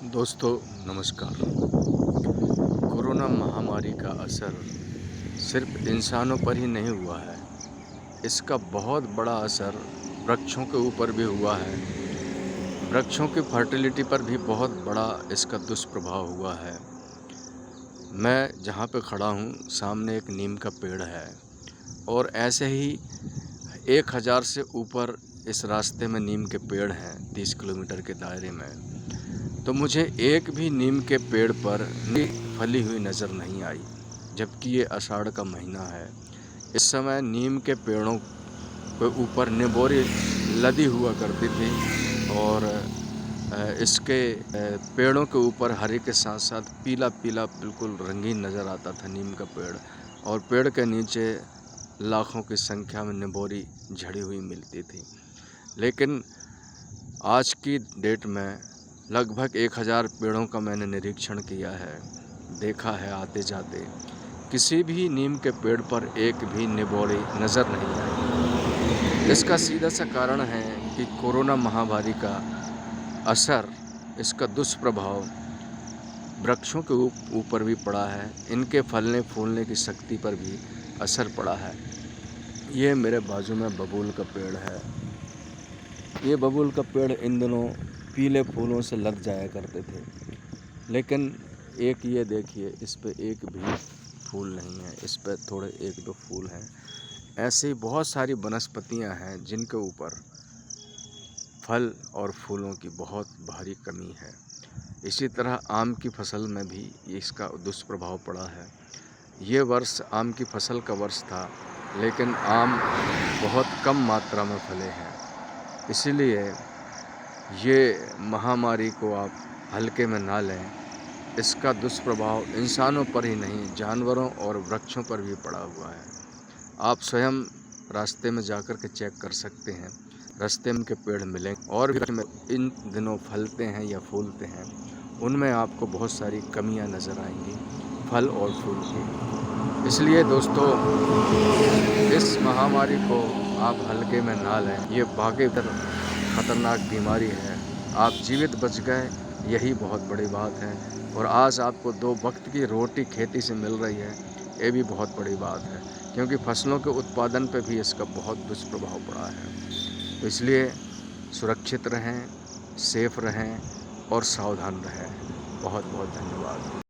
दोस्तों नमस्कार। कोरोना महामारी का असर सिर्फ इंसानों पर ही नहीं हुआ है, इसका बहुत बड़ा असर वृक्षों के ऊपर भी हुआ है। वृक्षों की फर्टिलिटी पर भी बहुत बड़ा इसका दुष्प्रभाव हुआ है। मैं जहाँ पे खड़ा हूँ सामने एक नीम का पेड़ है और ऐसे ही 1000 से ऊपर इस रास्ते में नीम के पेड़ हैं 30 किलोमीटर के दायरे में। तो मुझे एक भी नीम के पेड़ पर फली हुई नज़र नहीं आई, जबकि ये आषाढ़ का महीना है। इस समय नीम के पेड़ों के ऊपर निबोरी लदी हुआ करती थी और इसके पेड़ों के ऊपर हरे के साथ साथ पीला पीला बिल्कुल रंगीन नज़र आता था नीम का पेड़, और पेड़ के नीचे लाखों की संख्या में निबोरी झड़ी हुई मिलती थी। लेकिन आज की डेट में लगभग 1000 पेड़ों का मैंने निरीक्षण किया है, देखा है आते जाते, किसी भी नीम के पेड़ पर एक भी निबोरी नज़र नहीं आई। इसका सीधा सा कारण है कि कोरोना महामारी का असर, इसका दुष्प्रभाव वृक्षों के ऊपर भी पड़ा है, इनके फलने फूलने की शक्ति पर भी असर पड़ा है। ये मेरे बाजू में बबूल का पेड़ है। ये बबूल का पेड़ इन दिनों पीले फूलों से लद जाया करते थे, लेकिन एक ये देखिए, इस पे एक भी फूल नहीं है, इस पे थोड़े 1-2 फूल हैं। ऐसी बहुत सारी वनस्पतियां हैं जिनके ऊपर फल और फूलों की बहुत भारी कमी है। इसी तरह आम की फसल में भी इसका दुष्प्रभाव पड़ा है। ये वर्ष आम की फसल का वर्ष था, लेकिन आम बहुत कम मात्रा में फले हैं। इसीलिए ये महामारी को आप हल्के में ना लें। इसका दुष्प्रभाव इंसानों पर ही नहीं, जानवरों और वृक्षों पर भी पड़ा हुआ है। आप स्वयं रास्ते में जाकर के चेक कर सकते हैं, रास्ते में के पेड़ मिलेंगे और भी इन दिनों फलते हैं या फूलते हैं, उनमें आपको बहुत सारी कमियां नज़र आएंगी फल और फूल की। इसलिए दोस्तों, इस महामारी को आप हल्के में ना लें। ये वाकई खतरनाक बीमारी है। आप जीवित बच गए, यही बहुत बड़ी बात है। और आज आपको 2 वक्त की रोटी खेती से मिल रही है, ये भी बहुत बड़ी बात है, क्योंकि फसलों के उत्पादन पर भी इसका बहुत दुष्प्रभाव पड़ा है। तो इसलिए सुरक्षित रहें, सेफ रहें और सावधान रहें। बहुत बहुत धन्यवाद।